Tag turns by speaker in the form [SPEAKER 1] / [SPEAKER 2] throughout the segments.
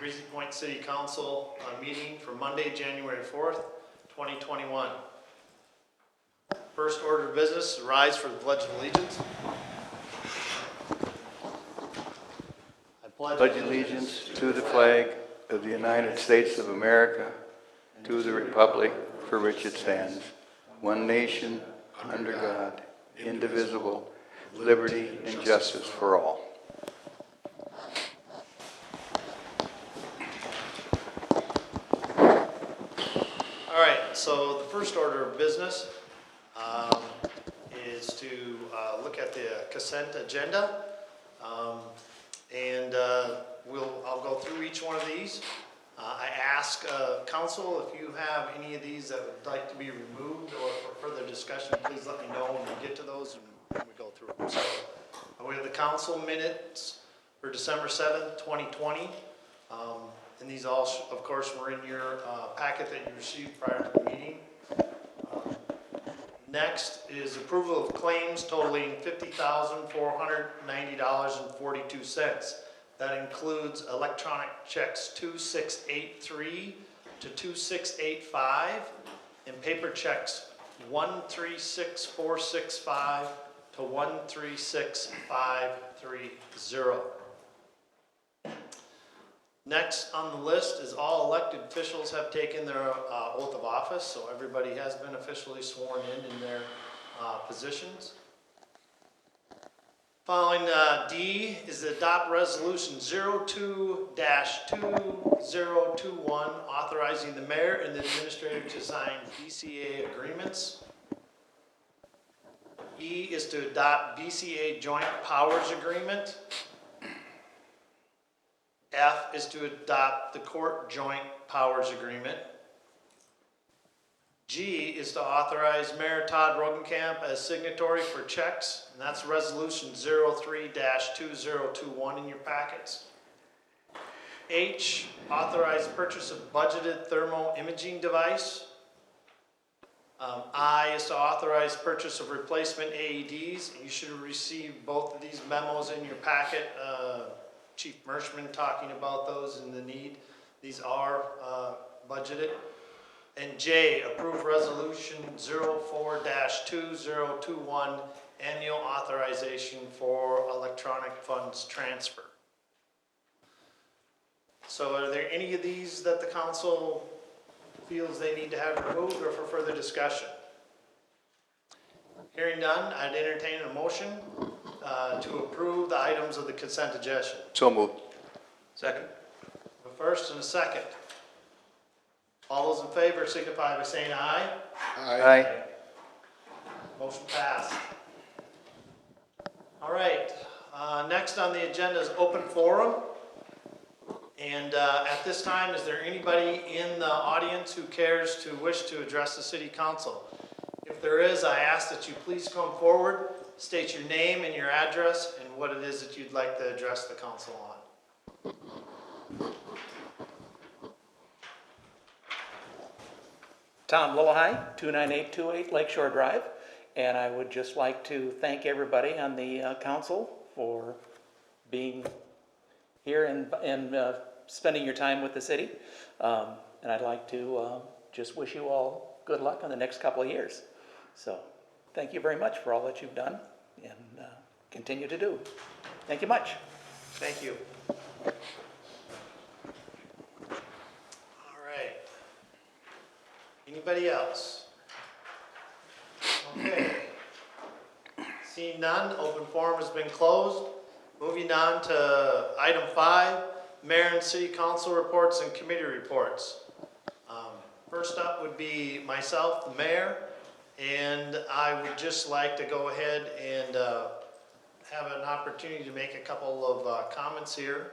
[SPEAKER 1] Breezy Point City Council meeting for Monday, January 4th, 2021. First order of business, rise for the Pledge of Allegiance. I
[SPEAKER 2] pledge allegiance to the flag of the United States of America, to the republic for which it stands, one nation, under God, indivisible, liberty and justice for all.
[SPEAKER 1] All right, so the first order of business is to look at the consent agenda. I'll go through each one of these. I ask council if you have any of these that would like to be removed or for further discussion, please let me know when we get to those and we go through them. So we have the council minutes for December 7th, 2020. And these all, of course, were in your packet that you received prior to the meeting. Next is approval of claims totaling $50,490.42. That includes electronic checks 2683 to 2685 and paper checks 136465 to 136530. Next on the list is all elected officials have taken their oath of office, so everybody has been officially sworn in their positions. Following D is the adopt resolution 02-2021 authorizing the mayor and the administrator to sign BCA agreements. E is to adopt BCA joint powers agreement. F is to adopt the court joint powers agreement. G is to authorize Mayor Todd Rogenkamp as signatory for checks, and that's resolution 03-2021 in your packets. H, authorize purchase of budgeted thermal imaging device. I is to authorize purchase of replacement AEDs. You should have received both of these memos in your packet. Chief Merschman talking about those and the need. These are budgeted. And J, approve resolution 04-2021 annual authorization for electronic funds transfer. So are there any of these that the council feels they need to have removed or for further discussion? Hearing none, I'd entertain a motion to approve the items of the consent agenda.
[SPEAKER 2] So moved.
[SPEAKER 1] Second. A first and a second. All those in favor signify by saying aye.
[SPEAKER 2] Aye.
[SPEAKER 1] Motion passed. All right. Next on the agenda is open forum. And at this time, is there anybody in the audience who cares to wish to address the city council? If there is, I ask that you please come forward, state your name and your address and what it is that you'd like to address the council on.
[SPEAKER 3] Tom Lillahei, 29828 Lakeshore Drive, and I would just like to thank everybody on the council for being here and spending your time with the city. And I'd like to just wish you all good luck in the next couple of years. So thank you very much for all that you've done and continue to do. Thank you much.
[SPEAKER 1] Thank you. All right. Anybody else? Okay. Seeing none, open forum has been closed. Moving on to item 5, mayor and city council reports and committee reports. First up would be myself, the mayor, and I would just like to go ahead and have an opportunity to make a couple of comments here.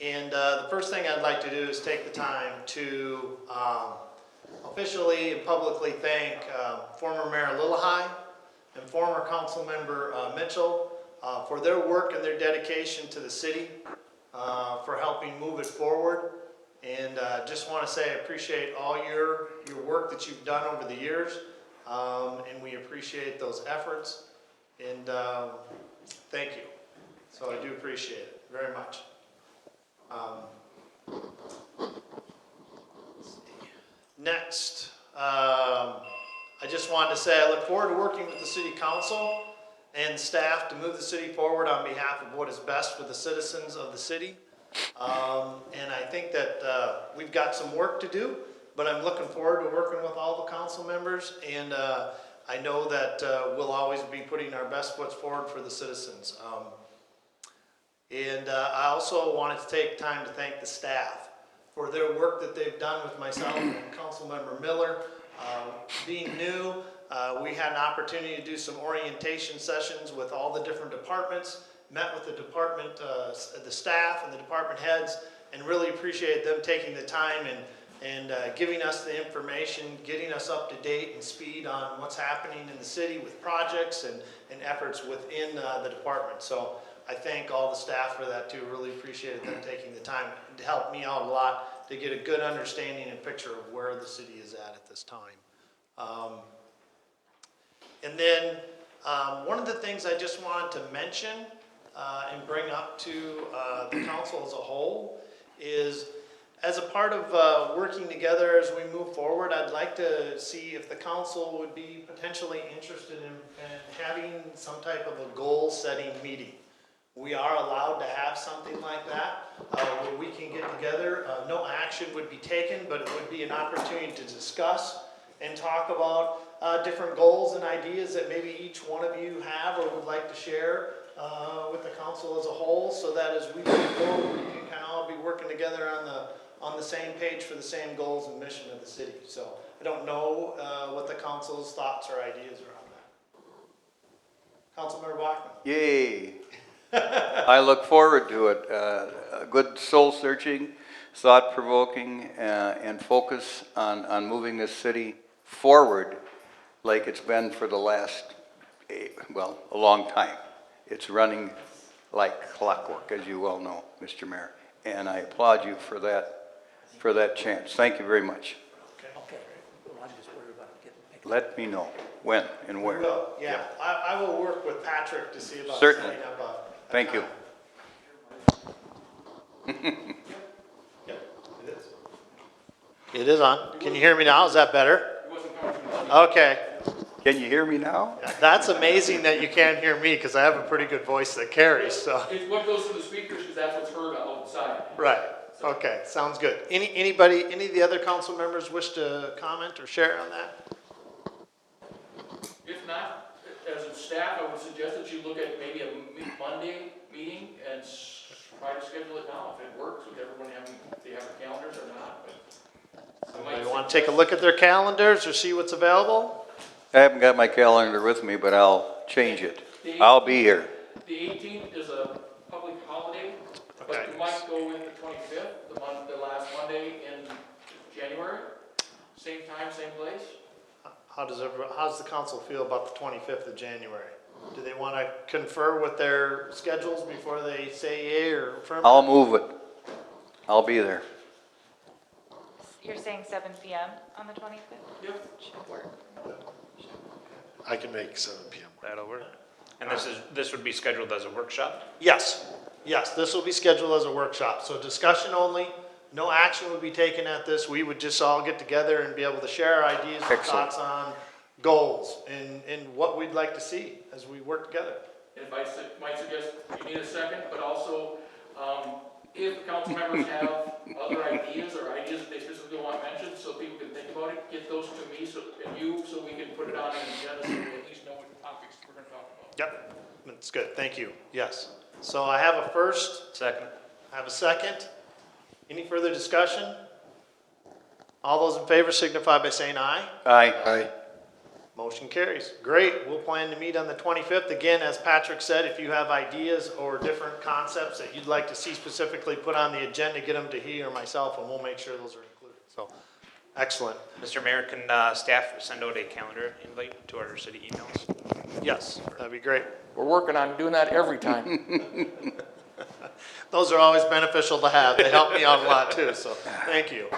[SPEAKER 1] And the first thing I'd like to do is take the time to officially and publicly thank former Mayor Lillahei and former council member Mitchell for their work and their dedication to the city, for helping move it forward. And just want to say I appreciate all your work that you've done over the years, and we appreciate those efforts. And thank you. So I do appreciate it very much. Let's see. Next, I just wanted to say I look forward to working with the city council and staff to move the city forward on behalf of what is best for the citizens of the city. And I think that we've got some work to do, but I'm looking forward to working with all the council members, and I know that we'll always be putting our best foot forward for the citizens. And I also wanted to take time to thank the staff for their work that they've done with myself and Councilmember Miller. Being new, we had an opportunity to do some orientation sessions with all the different departments, met with the department, the staff and the department heads, and really appreciated them taking the time and giving us the information, getting us up to date and speed on what's happening in the city with projects and efforts within the department. So I thank all the staff for that too. Really appreciated them taking the time to help me out a lot to get a good understanding and picture of where the city is at this time. And then one of the things I just wanted to mention and bring up to the council as a whole is, as a part of working together as we move forward, I'd like to see if the council would be potentially interested in having some type of a goal-setting meeting. We are allowed to have something like that where we can get together. No action would be taken, but it would be an opportunity to discuss and talk about different goals and ideas that maybe each one of you have or would like to share with the council as a whole, so that as we move forward, we can kind of all be working together on the same page for the same goals and mission of the city. So I don't know what the council's thoughts or ideas are on that. Councilmember Bachman.
[SPEAKER 2] Yay. I look forward to it. A good soul-searching, thought-provoking, and focus on moving this city forward like it's been for the last, well, a long time. It's running like clockwork, as you well know, Mr. Mayor. And I applaud you for that chance. Thank you very much.
[SPEAKER 3] Okay. Well, I'm just worried about getting.
[SPEAKER 2] Let me know when and where.
[SPEAKER 1] We will, yeah. I will work with Patrick to see about
[SPEAKER 2] Certainly.
[SPEAKER 1] setting up a
[SPEAKER 2] Thank you.
[SPEAKER 1] Yep, it is. It is on. Can you hear me now? Is that better? Okay.
[SPEAKER 2] Can you hear me now?
[SPEAKER 1] That's amazing that you can't hear me because I have a pretty good voice that carries, so.
[SPEAKER 4] It's what goes to the speakers because that's what's heard outside.
[SPEAKER 1] Right. Okay, sounds good. Any of the other council members wish to comment or share on that?
[SPEAKER 4] If not, as a staff, I would suggest that you look at maybe a Monday meeting and try to schedule it now if it works with everyone having, if they have their calendars or not.
[SPEAKER 1] You want to take a look at their calendars or see what's available?
[SPEAKER 2] I haven't got my calendar with me, but I'll change it. I'll be here.
[SPEAKER 4] The 18th is a public holiday,
[SPEAKER 1] Okay.
[SPEAKER 4] but you might go with the 25th, the last Monday in January. Same time, same place.
[SPEAKER 1] How does the council feel about the 25th of January? Do they want to confer with their schedules before they say yay or affirm?
[SPEAKER 2] I'll move it. I'll be there.
[SPEAKER 5] You're saying 7 p.m. on the 25th?
[SPEAKER 4] Yep.
[SPEAKER 5] Should work.
[SPEAKER 6] I can make 7 p.m.
[SPEAKER 7] That'll work. And this would be scheduled as a workshop?
[SPEAKER 1] Yes, this will be scheduled as a workshop, so discussion only, no action would be taken at this, we would just all get together and be able to share our ideas and
[SPEAKER 2] Excellent.
[SPEAKER 1] thoughts on goals and what we'd like to see as we work together.
[SPEAKER 4] If I might suggest, you need a second, but also, if council members have other ideas or ideas that they specifically want mentioned, so people can think about it, get those to me so we can put it on an agenda so we at least know what topics we're gonna talk about.
[SPEAKER 1] Yep, that's good, thank you, yes. So I have a first,
[SPEAKER 7] Second.
[SPEAKER 1] I have a second. Any further discussion? All those in favor signify by saying aye.
[SPEAKER 2] Aye.
[SPEAKER 6] Aye.
[SPEAKER 1] Motion carries. Great. We'll plan to meet on the 25th. Again, as Patrick said, if you have ideas or different concepts that you'd like to see specifically put on the agenda, get them to he or myself, and we'll make sure those are included. So, excellent.
[SPEAKER 7] Mr. Mayor, can staff send out a calendar invite to our city emails?
[SPEAKER 1] Yes, that'd be great.
[SPEAKER 4] We're working on doing that every time.
[SPEAKER 1] Those are always beneficial to have. They help me out a lot too, so thank you.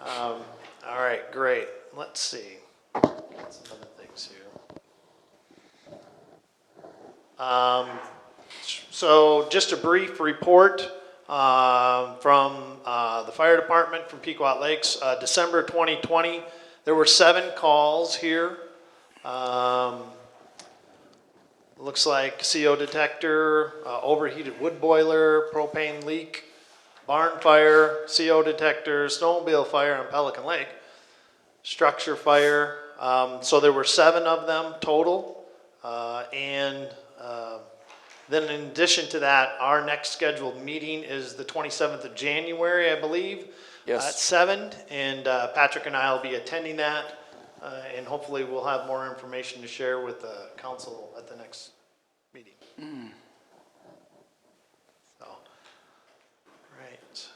[SPEAKER 1] All right, great. Let's see. Got some other things here. So just a brief report from the fire department from Pequot Lakes. December 2020, there were 7 calls here. Looks like CO detector, overheated wood boiler, propane leak, barn fire, CO detector, snowmobile fire on Pelican Lake, structure fire. So there were 7 of them total. Then in addition to that, our next scheduled meeting is the 27th of January, I believe.
[SPEAKER 3] Yes.
[SPEAKER 1] At 7, and Patrick and I will be attending that. And hopefully we'll have more information to share with the council at the next meeting. So, right.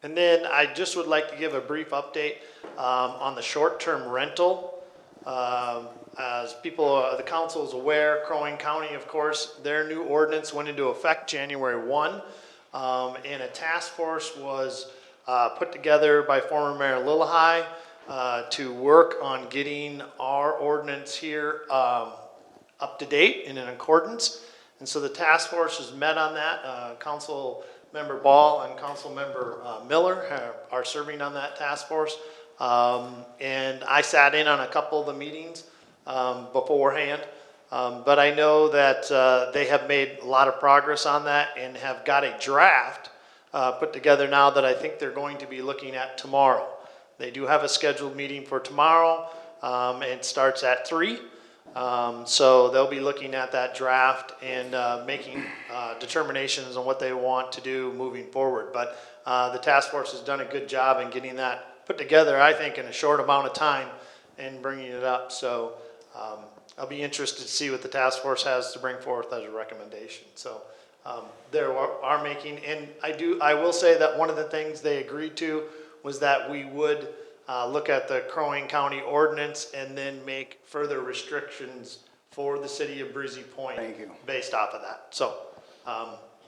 [SPEAKER 1] And then I just would like to give a brief update on the short-term rental. As people, the council is aware, Crow Wing County, of course, their new ordinance went into effect January 1. And a task force was put together by former Mayor Lillehei to work on getting our ordinance here up to date and in accordance. And so the task force has met on that. Council Member Ball and Council Member Miller are serving on that task force. And I sat in on a couple of the meetings beforehand. But I know that they have made a lot of progress on that and have got a draft put together now that I think they're going to be looking at tomorrow. They do have a scheduled meeting for tomorrow. It starts at 3. So they'll be looking at that draft and making determinations on what they want to do moving forward. But the task force has done a good job in getting that put together, I think, in a short amount of time and bringing it up. So I'll be interested to see what the task force has to bring forth as a recommendation. So they are making, and I will say that one of the things they agreed to was that we would look at the Crow Wing County ordinance and then make further restrictions for the city of Breezy Point.
[SPEAKER 2] Thank you.
[SPEAKER 1] Based off of that. So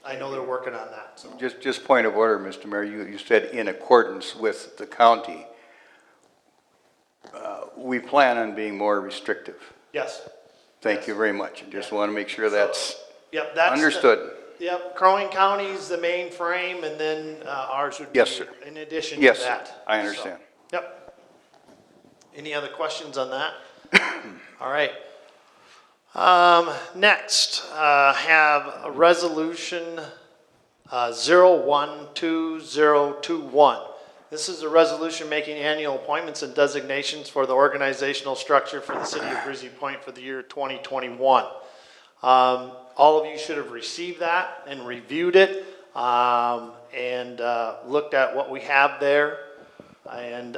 [SPEAKER 1] I know they're working on that. So.
[SPEAKER 2] Just point of order, Mr. Mayor, you said in accordance with the county. We plan on being more restrictive.
[SPEAKER 1] Yes.
[SPEAKER 2] Thank you very much. I just want to make sure that's
[SPEAKER 1] Yep, that's
[SPEAKER 2] understood.
[SPEAKER 1] Yep, Crow Wing County's the main frame, and then ours would be
[SPEAKER 2] Yes, sir.
[SPEAKER 1] in addition
[SPEAKER 2] Yes,
[SPEAKER 1] to
[SPEAKER 2] sir.
[SPEAKER 1] that.
[SPEAKER 2] I understand.
[SPEAKER 1] So, yep. Any other questions on that? All right. Next, have a resolution 012021. This is a resolution making annual appointments and designations for the organizational structure for the city of Breezy Point for the year 2021. All of you should have received that and reviewed it and looked at what we have there. And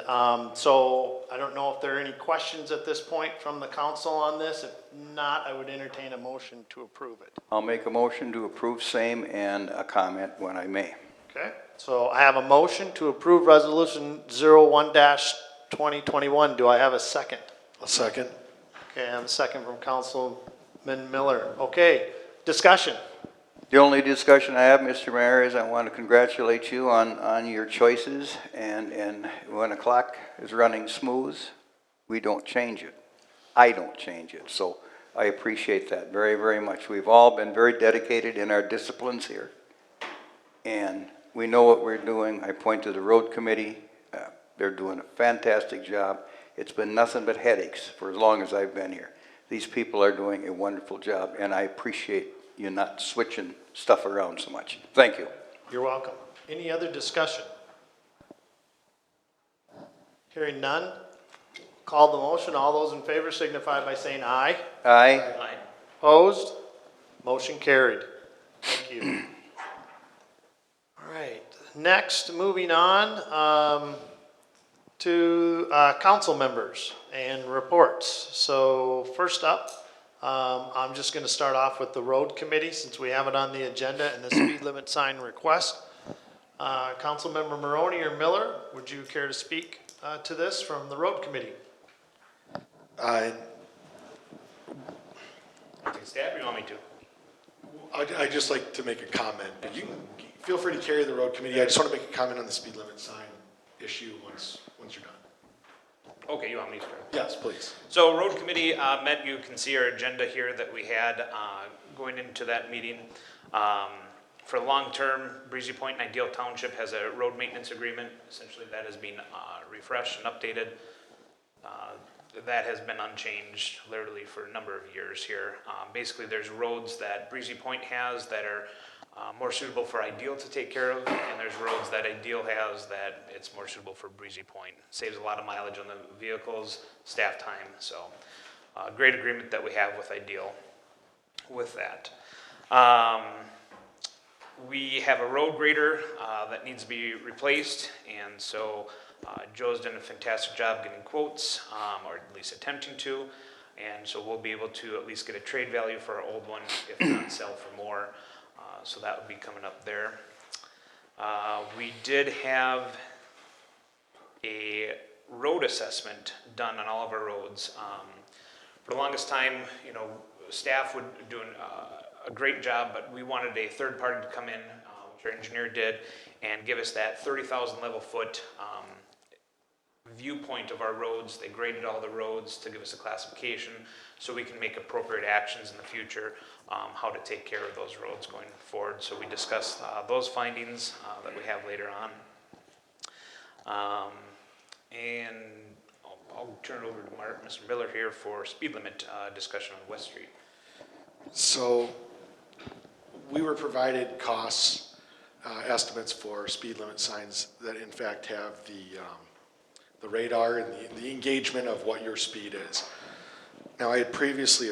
[SPEAKER 1] so I don't know if there are any questions at this point from the council on this. If not, I would entertain a motion to approve it.
[SPEAKER 2] I'll make a motion to approve same and a comment when I may.
[SPEAKER 1] Okay, so I have a motion to approve resolution 01-2021. Do I have a second?
[SPEAKER 6] A second.
[SPEAKER 1] Okay, I have a second from Councilman Miller. Okay, discussion.
[SPEAKER 2] The only discussion I have, Mr. Mayor, is I want to congratulate you on your choices, and when a clock is running smooth, we don't change it. I don't change it, so I appreciate that very, very much. We've all been very dedicated in our disciplines here, and we know what we're doing. I point to the road committee. They're doing a fantastic job. It's been nothing but headaches for as long as I've been here. These people are doing a wonderful job, and I appreciate you not switching stuff around so much. Thank you.
[SPEAKER 1] You're welcome. Any other discussion? Hearing none, call the motion. All those in favor signify by saying aye.
[SPEAKER 2] Aye.
[SPEAKER 7] Aye.
[SPEAKER 1] Opposed? Motion carried. Thank you. All right, next, moving on to council members and reports. So first up, I'm just going to start off with the road committee since we have it on the agenda and the speed limit sign request. Councilmember Maroney or Miller, would you care to speak to this from the road committee?
[SPEAKER 7] Staff, or you want me to?
[SPEAKER 6] I'd just like to make a comment, but you can feel free to carry the road committee. I just want to make a comment on the speed limit sign issue once you're done.
[SPEAKER 7] Okay, you want me to start?
[SPEAKER 6] Yes, please.
[SPEAKER 7] So road committee met, you can see our agenda here that we had going into that meeting. For long term, Breezy Point and Ideal Township has a road maintenance agreement. Essentially that has been refreshed and updated. That has been unchanged literally for a number of years here. Basically there's roads that Breezy Point has that are more suitable for Ideal to take care of, and there's roads that Ideal has that it's more suitable for Breezy Point. Saves a lot of mileage on the vehicles, staff time, so great agreement that we have with Ideal with that. We have a road grader that needs to be replaced, and so Joe's done a fantastic job getting quotes, or at least attempting to, and so we'll be able to at least get a trade value for our old one, if not sell for more. So that would be coming up there. We did have a road assessment done on all of our roads. For the longest time, you know, staff would do a great job, but we wanted a third party to come in, which our engineer did, and give us that 30,000 level foot viewpoint of our roads. They graded all the roads to give us a classification so we can make appropriate actions in the future, how to take care of those roads going forward. So we discussed those findings that we have later on. And I'll turn it over to Mr. Miller here for speed limit discussion on West Street.
[SPEAKER 6] So we were provided costs, estimates for speed limit signs that in fact have the radar and the engagement of what your speed is. Now, I had previously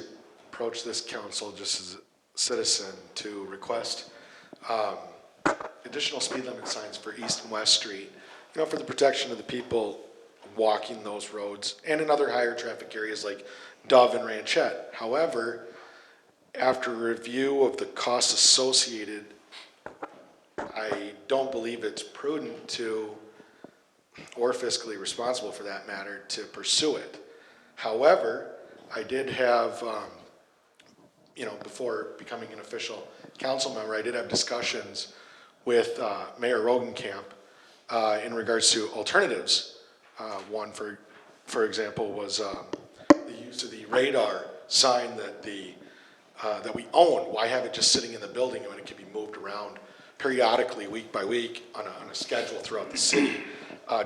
[SPEAKER 6] approached this council just as a citizen to request additional speed limit signs for East and West Street, you know, for the protection of the people walking those roads and in other higher traffic areas like Dove and Ranchette. However, after review of the costs associated, I don't believe it's prudent to, or fiscally responsible for that matter, to pursue it. However, I did have, you know, before becoming an official council member, I did have discussions with Mayor Rogenkamp in regards to alternatives. One, for example, was the use of the radar sign that that we own. Why have it just sitting in the building when it can be moved around periodically, week by week, on a schedule throughout the city?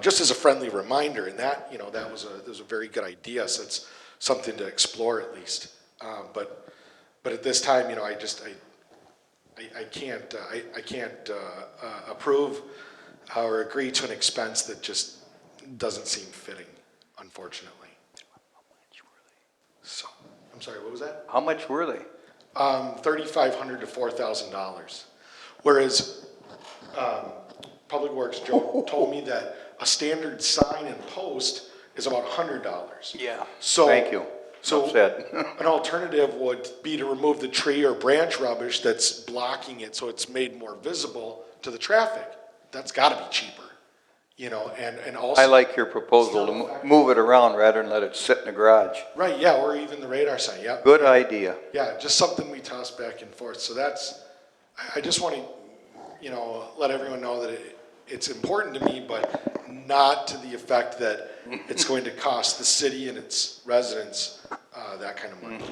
[SPEAKER 6] Just as a friendly reminder, and that, you know, that was a very good idea, so it's something to explore at least. But at this time, you know, I can't approve or agree to an expense that just doesn't seem fitting, unfortunately. So, I'm sorry, what was that?
[SPEAKER 2] How much were they?
[SPEAKER 6] $3,500 to $4,000. Whereas Public Works Joe told me that a standard sign and post is about $100.
[SPEAKER 2] Yeah.
[SPEAKER 6] So
[SPEAKER 2] Thank you.
[SPEAKER 6] So
[SPEAKER 2] Said.
[SPEAKER 6] an alternative would be to remove the tree or branch rubbish that's blocking it so it's made more visible to the traffic. That's got to be cheaper, you know, and also.
[SPEAKER 2] I like your proposal to move it around rather than let it sit in the garage.
[SPEAKER 6] Right, yeah, or even the radar sign, yeah.
[SPEAKER 2] Good idea.
[SPEAKER 6] Yeah, just something we toss back and forth. So that's, I just want to, you know, let everyone know that it's important to me, but not to the effect that it's going to cost the city and its residents that kind of money.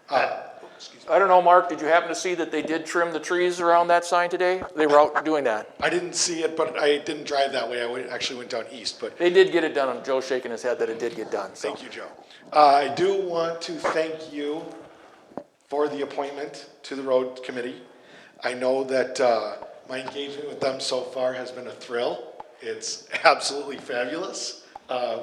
[SPEAKER 4] I don't know, Mark, did you happen to see that they did trim the trees around that sign today? They were out doing that.
[SPEAKER 6] I didn't see it, but I didn't drive that way. Actually went down east, but
[SPEAKER 4] They did get it done, and Joe's shaking his head that it did get done, so.
[SPEAKER 6] thank you, Joe. I do want to thank you for the appointment to the road committee. I know that my engagement with them so far has been a thrill. It's absolutely fabulous,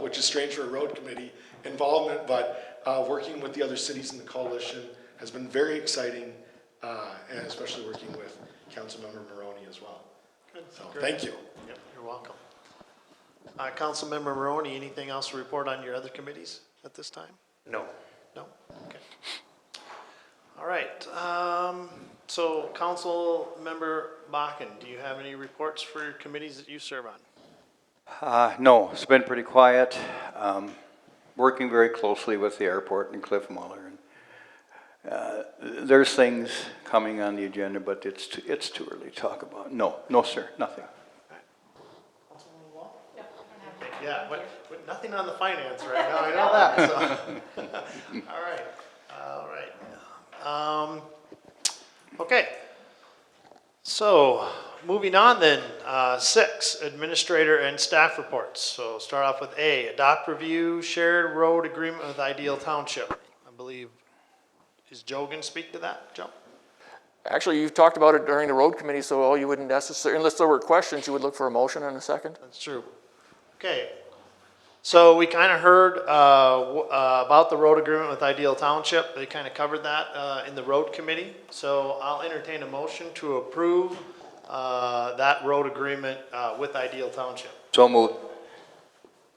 [SPEAKER 6] which is strange for a road committee involvement, but working with the other cities in the coalition has been very exciting, and especially working with Councilmember Maroney as well.
[SPEAKER 1] Good.
[SPEAKER 6] So,
[SPEAKER 1] Great.
[SPEAKER 6] thank you.
[SPEAKER 1] Yep, you're welcome. Councilmember Maroney, anything else to report on your other committees at this time?
[SPEAKER 7] No.
[SPEAKER 1] No? Okay. All right, so Councilmember Bakken, do you have any reports for your committees that you serve on?
[SPEAKER 2] No, it's been pretty quiet. Working very closely with the airport and Cliff Muller. There's things coming on the agenda, but it's too early to talk about. No, sir, nothing.
[SPEAKER 1] Yeah, what nothing on the finance right now, I know that, so. All right. Okay. So, moving on then, 6, administrator and staff reports. So start off with A, adopt review shared road agreement with Ideal Township. I believe, is Joe gonna speak to that, Joe?
[SPEAKER 4] Actually, you've talked about it during the road committee, so all you wouldn't necessarily, unless there were questions, you would look for a motion in a second.
[SPEAKER 1] That's true. Okay. So we kind of heard about the road agreement with Ideal Township. They kind of covered that in the road committee. So I'll entertain a motion to approve that road agreement with Ideal Township.
[SPEAKER 2] So moved.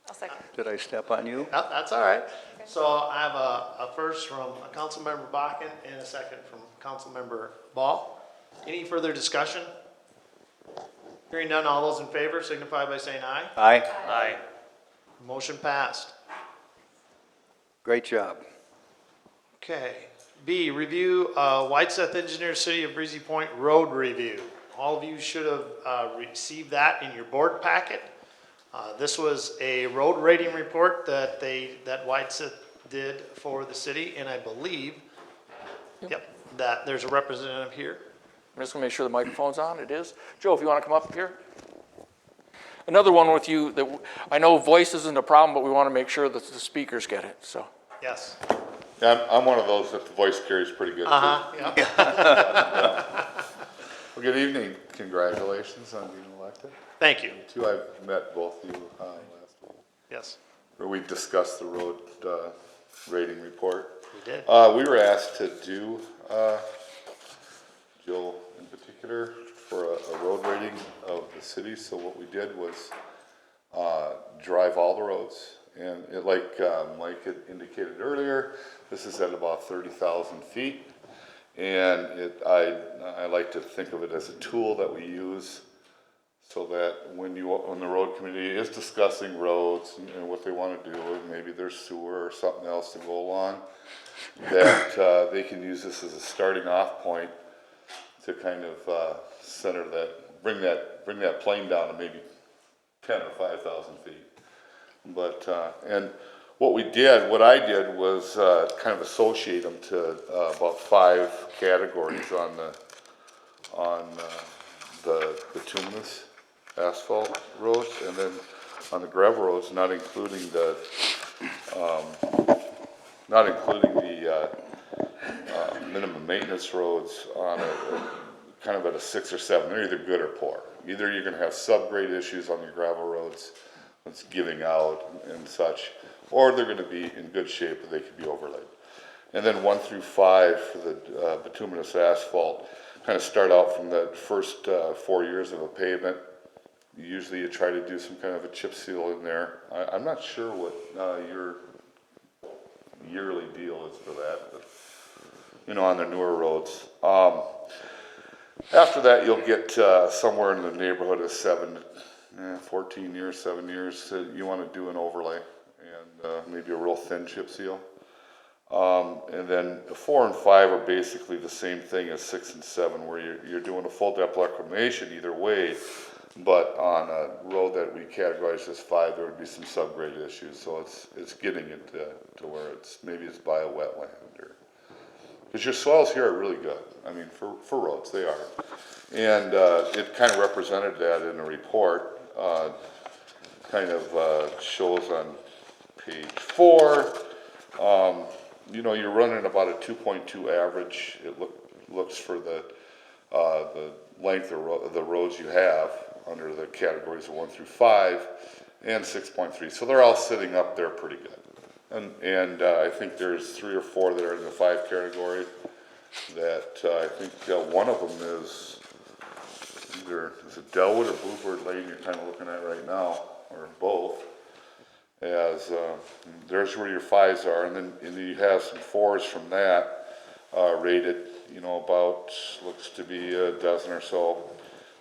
[SPEAKER 5] I'll second.
[SPEAKER 2] Did I step on you?
[SPEAKER 1] That's all right. So I have a first from Councilmember Bakken and a second from Councilmember Ball. Any further discussion? Hearing none, all those in favor signify by saying aye.
[SPEAKER 2] Aye.
[SPEAKER 7] Aye.
[SPEAKER 1] Motion passed.
[SPEAKER 2] Great job.
[SPEAKER 1] Okay. B, review Whiteseth Engineers City of Breezy Point Road Review. All of you should have received that in your board packet. This was a road rating report that Whiteseth did for the city, and I believe, that there's a representative here.
[SPEAKER 4] I'm just gonna make sure the microphone's on, it is. Joe, if you wanna come up here. Another one with you, that I know voice isn't a problem, but we wanna make sure that the speakers get it, so.
[SPEAKER 1] Yes.
[SPEAKER 8] Yeah, I'm one of those that the voice carries pretty good too.
[SPEAKER 1] Yeah.
[SPEAKER 8] Well, good evening. Congratulations on being elected.
[SPEAKER 1] Thank you.
[SPEAKER 8] Too, I've met both you last week,
[SPEAKER 1] Yes,
[SPEAKER 8] where we discussed the road rating report.
[SPEAKER 1] we did.
[SPEAKER 8] We were asked to do, Jill in particular, for a road rating of the city. So what we did was drive all the roads. And it, like Mike had indicated earlier, this is at about 30,000 feet. And I like to think of it as a tool that we use so that when the road committee is discussing roads and what they want to do, and maybe there's sewer or something else to go along, that they can use this as a starting off point to kind of center that, bring that plane down to maybe 10 or 5,000 feet. But, and what I did was kind of associate them to about 5 categories on the bituminous asphalt roads, and then on the gravel roads, not including the minimum maintenance roads on a kind of at a 6 or 7. They're either good or poor. Either you're going to have subgrade issues on your gravel roads, it's giving out and such, or they're going to be in good shape that they could be overlaid. And then 1 through 5 for the bituminous asphalt, kind of start out from the first 4 years of a pavement. Usually you try to do some kind of a chip seal in there. I'm not sure what your yearly deal is for that, but you know, on the newer roads. After that, you'll get somewhere in the neighborhood of 14 years, 7 years, you want to do an overlay and maybe a real thin chip seal. And then the 4 and 5 are basically the same thing as 6 and 7, where you're doing a full depth reclamation either way, but on a road that we categorize as 5, there would be some subgrade issues. So it's getting it to where maybe it's by a wetland, or because your soils here are really good. I mean, for roads, they are. And it kind of represented that in a report. Kind of shows on page 4. You know, you're running about a 2.2 average. It looks for the length of the roads you have under the categories of 1 through 5 and 6.3. So they're all sitting up there pretty good. And I think there's 3 or 4 that are in the 5 category that I think one of them is either, is it Delwood or Bluebird Lane you're kind of looking at right now, or both, as there's where your 5s are, and then you have some 4s from that rated, you know, about, looks to be a dozen or so,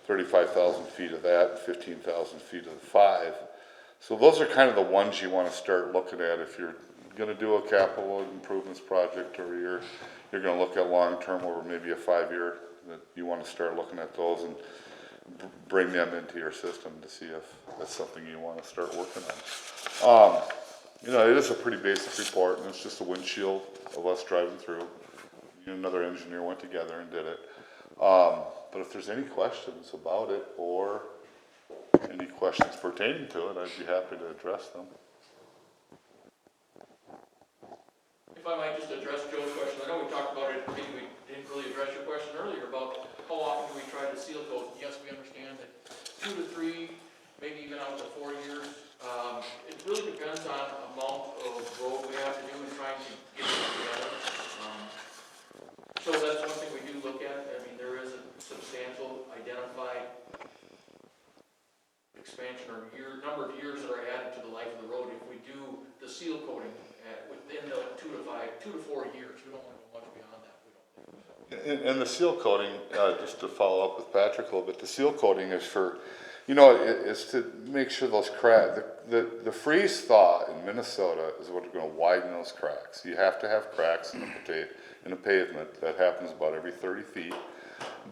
[SPEAKER 8] 35,000 feet of that, 15,000 feet of the 5. So those are kind of the ones you want to start looking at if you're going to do a capital improvements project, or you're going to look at long term over maybe a 5-year, that you want to start looking at those. bring them into your system to see if that's something you want to start working on. You know, it is a pretty basic report, and it's just a windshield of us driving through. You and another engineer went together and did it. But if there's any questions about it or any questions pertaining to it, I'd be happy to address them.
[SPEAKER 4] If I might just address Joe's question, I know we talked about it, maybe we didn't really address your question earlier about how often do we try to seal coat? Yes, we understand that 2 to 3, maybe even out to 4 years. It really depends on amount of road we have to do and trying to get it together. So that's one thing we do look at. I mean, there is a substantial identified expansion or number of years that are added to the life of the road if we do the seal coating within the 2 to 4 years. We don't want to go much beyond that. We don't think.
[SPEAKER 8] And the seal coating, just to follow up with Patrick a little bit, the seal coating is for, you know, is to make sure those cracks, the freeze thaw in Minnesota is what are going to widen those cracks. You have to have cracks in a pavement. That happens about every 30 feet.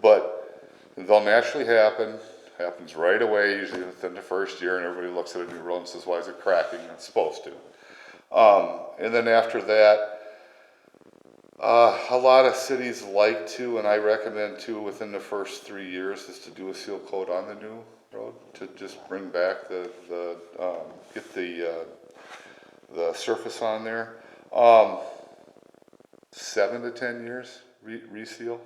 [SPEAKER 8] But they'll naturally happens right away, usually within the first year, and everybody looks at a new road and says, why is it cracking? It's supposed to. And then after that, a lot of cities like to, and I recommend to, within the first 3 years, is to do a seal coat on the new road to just bring back get the surface on there. 7 to 10 years reseal.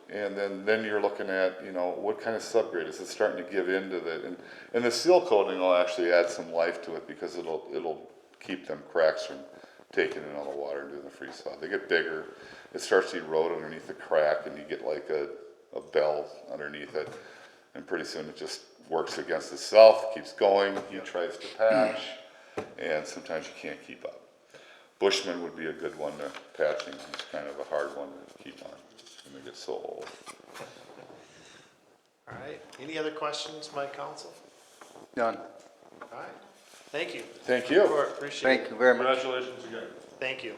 [SPEAKER 8] And then you're looking at, you know, what kind of subgrade is it starting to give into that, and the seal coating will actually add some life to it because it'll keep them cracks from taking in all the water and doing the freeze thaw. They get bigger, it starts to erode underneath the crack, and you get like a bell underneath it, and pretty soon it just works against itself, keeps going. He tries to patch, and sometimes you can't keep up. Bushman would be a good one to patching. It's kind of a hard one to keep on. They get so old.
[SPEAKER 1] All right, any other questions by council?
[SPEAKER 2] None.
[SPEAKER 1] All right, thank you.
[SPEAKER 8] Thank you.
[SPEAKER 1] Appreciate it.
[SPEAKER 2] Thank you very much.
[SPEAKER 6] Congratulations again.
[SPEAKER 1] Thank you.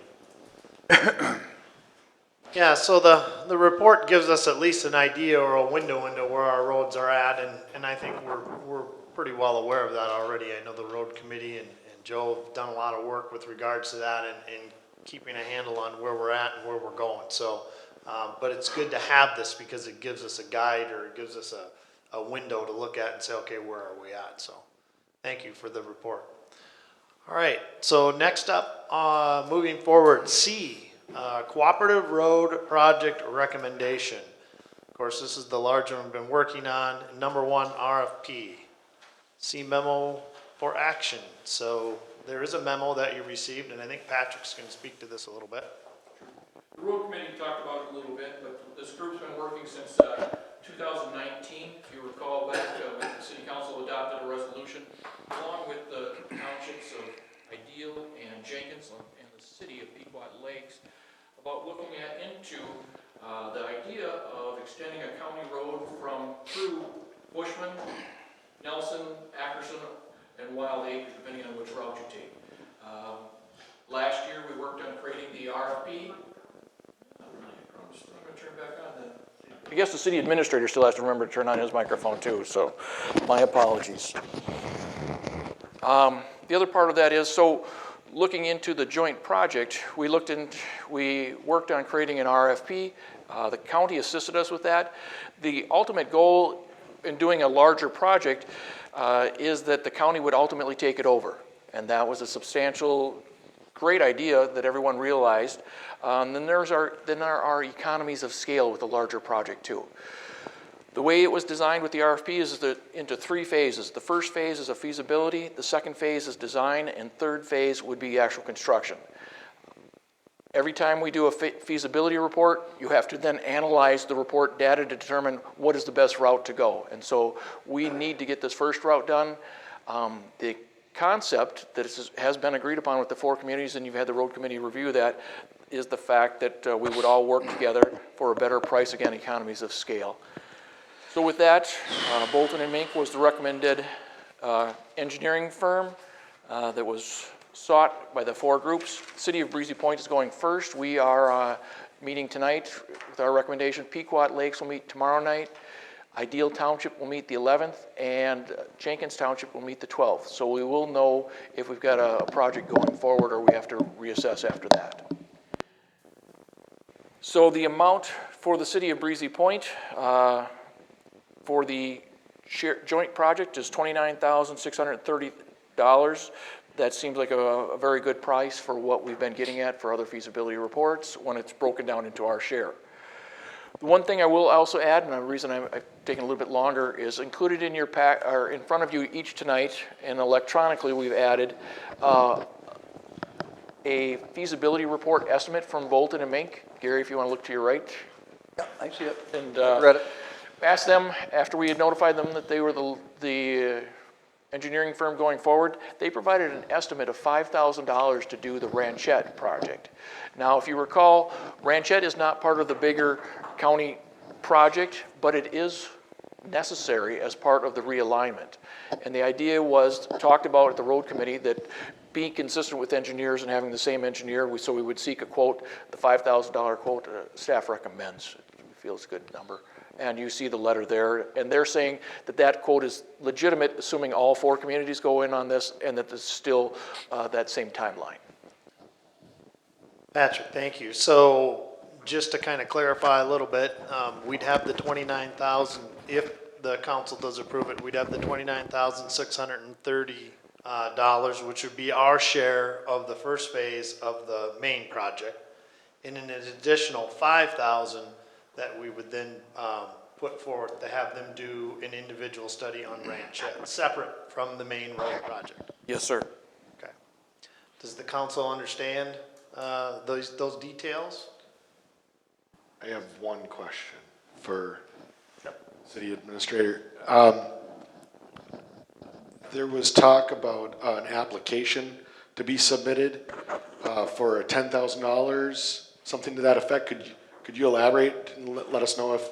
[SPEAKER 1] Yeah, so the report gives us at least an idea or a window into where our roads are at, and I think we're pretty well aware of that already. I know the road committee and Joe have done a lot of work with regards to that and keeping a handle on where we're at and where we're going. So, but it's good to have this because it gives us a guide, or it gives us a window to look at and say, okay, where are we at? So thank you for the report. All right, so next up, moving forward, C, Cooperative Road Project Recommendation. Of course, this is the large one we've been working on. Number 1, RFP. C, memo for action. So there is a memo that you received, and I think Patrick's going to speak to this a little bit.
[SPEAKER 4] The road committee talked about it a little bit, but this group's been working since 2019. If you recall back when the city council adopted a resolution along with the townships of Ideal and Jenkins and the city of Pequot Lakes about looking into the idea of extending a county road through Bushman, Nelson, Ackerson, and Wild Acres, depending on which route you take. Last year we worked on creating the RFP. I'm going to turn back on then.
[SPEAKER 9] I guess the city administrator still has to remember to turn on his microphone too, so my apologies. The other part of that is, so looking into the joint project, we worked on creating an RFP. The county assisted us with that. The ultimate goal in doing a larger project is that the county would ultimately take it over. And that was a substantial, great idea that everyone realized. Then there are economies of scale with a larger project too. The way it was designed with the RFP is into 3 phases. The first phase is a feasibility, the second phase is design, and third phase would be actual construction. Every time we do a feasibility report, you have to then analyze the report data to determine what is the best route to go. And so we need to get this first route done. The concept that has been agreed upon with the 4 communities, and you've had the road committee review that, is the fact that we would all work together for a better price, again, economies of scale. So with that, Bolton & Mink was the recommended engineering firm that was sought by the 4 groups. City of Breezy Point is going first. We are meeting tonight with our recommendation. Pequot Lakes will meet tomorrow night. Ideal Township will meet the 11th, and Jenkins Township will meet the 12th. So we will know if we've got a project going forward or we have to reassess after that. So the amount for the city of Breezy Point for the joint project is $29,630. That seems like a very good price for what we've been getting at for other feasibility reports when it's broken down into our share. The one thing I will also add, and the reason I've taken a little bit longer, is included in your pack, or in front of you each tonight, and electronically we've added a feasibility report estimate from Bolton and Mink. Gary, if you want to look to your right.
[SPEAKER 2] Yeah, I see it.
[SPEAKER 9] And
[SPEAKER 2] Read it.
[SPEAKER 9] asked them, after we had notified them that they were the engineering firm going forward, they provided an estimate of $5,000 to do the Ranchette project. Now, if you recall, Ranchette is not part of the bigger county project, but it is necessary as part of the realignment. And the idea was, talked about at the road committee, that be consistent with engineers and having the same engineer, so we would seek a quote. The $5,000 quote staff recommends. We feel it's a good number. And you see the letter there, and they're saying that that quote is legitimate, assuming all 4 communities go in on this, and that there's still that same timeline.
[SPEAKER 1] Patrick, thank you. So just to kind of clarify a little bit, we'd have the 29,000, if the council does approve it, we'd have the $29,630, which would be our share of the first phase of the main project, and an additional 5,000 that we would then put forward to have them do an individual study on Ranchette, separate from the main road project.
[SPEAKER 9] Yes, sir.
[SPEAKER 1] Okay. Does the council understand those details?
[SPEAKER 6] I have one question for city administrator. There was talk about an application to be submitted for $10,000, something to that effect. Could you elaborate and let us know if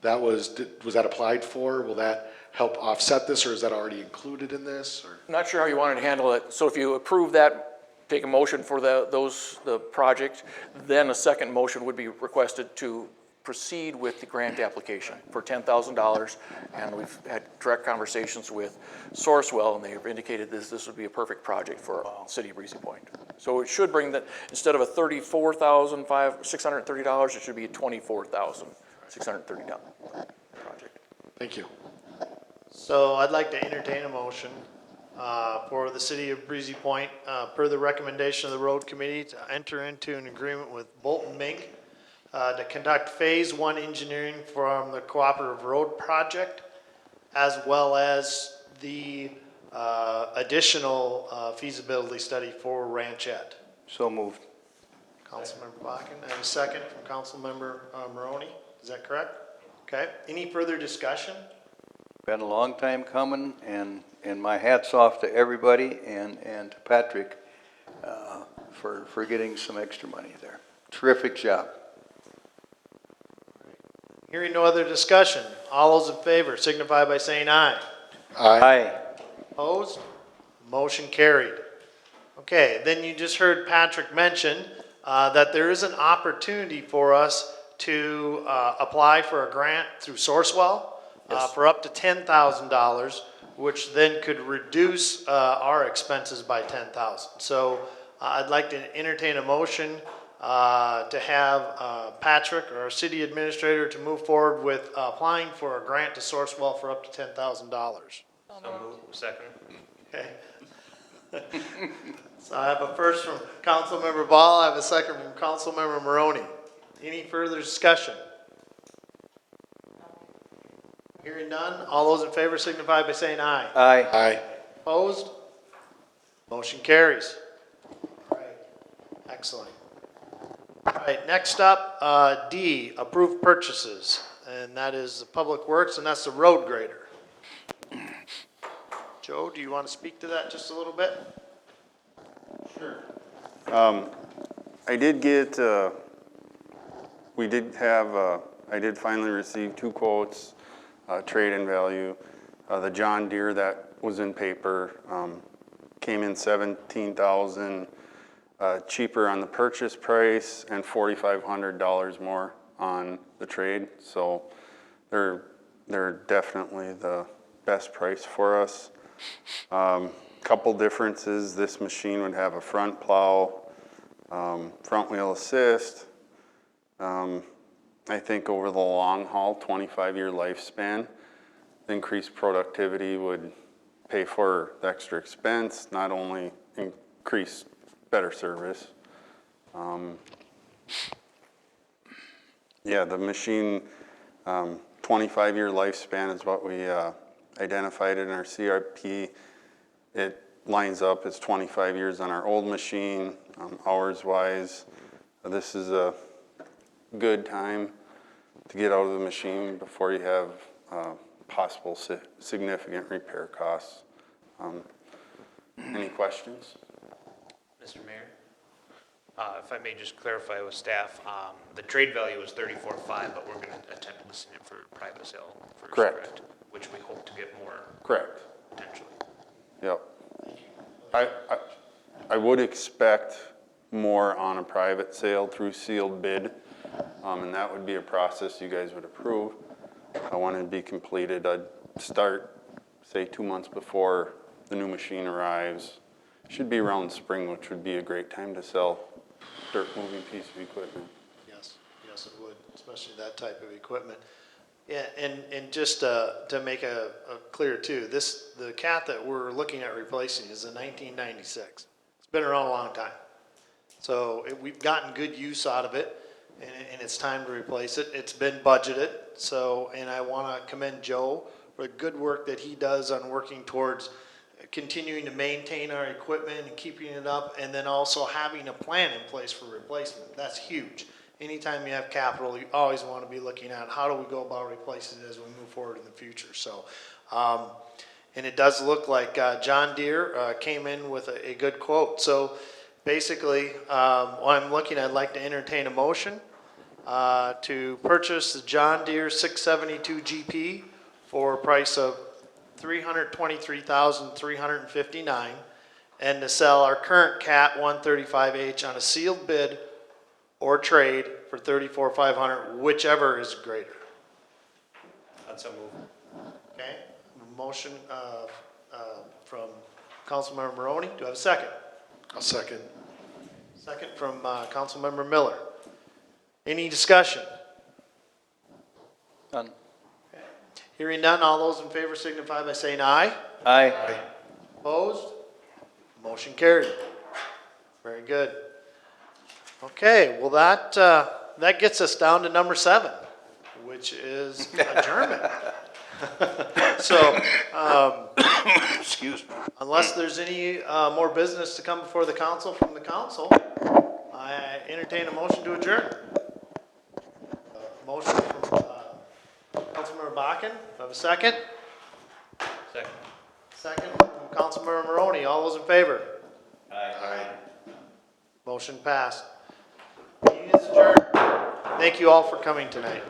[SPEAKER 6] that was that applied for? Will that help offset this, or is that already included in this? Or?
[SPEAKER 9] I'm not sure how you wanted to handle it. So if you approve that, take a motion for the project, then a second motion would be requested to proceed with the grant application for $10,000. And we've had direct conversations with Sourcewell, and they've indicated this would be a perfect project for City of Breezy Point. So it should bring that, instead of a $34,630, it should be a $24,630 project.
[SPEAKER 6] Thank you.
[SPEAKER 1] So I'd like to entertain a motion for the city of Breezy Point, per the recommendation of the road committee, to enter into an agreement with Bolton Mink to conduct phase 1 engineering from the cooperative road project, as well as the additional feasibility study for Ranchette.
[SPEAKER 2] So moved.
[SPEAKER 1] Councilmember Bakken, and a second from Councilmember Maroney. Is that correct? Okay. Any further discussion?
[SPEAKER 2] Been a long time coming, and my hat's off to everybody and to Patrick for getting some extra money there. Terrific job.
[SPEAKER 1] Hearing no other discussion, all those in favor signify by saying aye.
[SPEAKER 2] Aye.
[SPEAKER 1] Opposed? Motion carried. Okay, then you just heard Patrick mention that there is an opportunity for us to apply for a grant through Sourcewell for up to $10,000, which then could reduce our expenses by $10,000. So I'd like to entertain a motion to have Patrick, or our city administrator, to move forward with applying for a grant to Sourcewell for up to $10,000.
[SPEAKER 7] So move. Second.
[SPEAKER 1] Okay. So I have a first from Councilmember Ball, I have a second from Councilmember Maroney. Any further discussion? Hearing none, all those in favor signify by saying aye.
[SPEAKER 2] Aye.
[SPEAKER 6] Aye.
[SPEAKER 1] Opposed? Motion carries. All right, excellent. All right, next up, D, approved purchases, and that is the Public Works, and that's the road grader. Joe, do you want to speak to that just a little bit?
[SPEAKER 10] I did get, I did finally receive 2 quotes, trade-in value. The John Deere that was in paper came in $17,000 cheaper on the purchase price and $4,500 more on the trade. So they're they're definitely the best price for us. Couple differences, this machine would have a front plow, front wheel assist. I think over the long haul, 25-year lifespan, increased productivity would pay for the extra expense, not only increase better service. Yeah, the machine, 25-year lifespan is what we identified in our CRP. It lines up, it's 25 years on our old machine, hours-wise. This is a good time to get out of the machine before you have possible significant repair costs. Any questions?
[SPEAKER 7] Mr. Mayor? If I may just clarify with staff, the trade value is 34.5, but we're gonna attempt listing it for private sale first,
[SPEAKER 10] Correct.
[SPEAKER 7] Which we hope to get more
[SPEAKER 10] Correct.
[SPEAKER 7] potentially.
[SPEAKER 10] Yep. I would expect more on a private sale through sealed bid, and that would be a process you guys would approve. I want it to be completed. I'd start, say, 2 months before the new machine arrives. Should be around spring, which would be a great time to sell dirt moving piece of equipment.
[SPEAKER 1] Yes, yes, it would, especially that type of equipment. Yeah, and just to make a clear too, the cat that we're looking at replacing is a 1996. It's been around a long time. So we've gotten good use out of it, and it's time to replace it. It's been budgeted, so, and I want to commend Joe for the good work that he does on working towards continuing to maintain our equipment and keeping it up, and then also having a plan in place for replacement. That's huge. Anytime you have capital, you always want to be looking at how do we go about replacing it as we move forward in the future. So, and it does look like John Deere came in with a good quote. So basically, what I'm looking at, I'd like to entertain a motion to purchase the John Deere 672 GP for a price of $323,359 and to sell our current Cat 135H on a sealed bid or trade for $34,500, whichever is greater.
[SPEAKER 7] That's a move.
[SPEAKER 1] Okay, motion from Councilmember Maroney. Do I have a second?
[SPEAKER 6] I'll second.
[SPEAKER 1] Second from Councilmember Miller. Any discussion?
[SPEAKER 2] None.
[SPEAKER 1] Hearing none, all those in favor signify by saying aye.
[SPEAKER 2] Aye.
[SPEAKER 1] Opposed? Motion carried. Very good. Okay, well that gets us down to number 7, which is adjournment. So,
[SPEAKER 2] Excuse me.
[SPEAKER 1] unless there's any more business to come before the council from the council, I entertain a motion to adjourn. Motion from Councilmember Bakken. Do I have a second?
[SPEAKER 7] Second.
[SPEAKER 1] Second from Councilmember Maroney. All those in favor?
[SPEAKER 6] Aye.
[SPEAKER 1] Motion passed. Meeting is adjourned. Thank you all for coming tonight.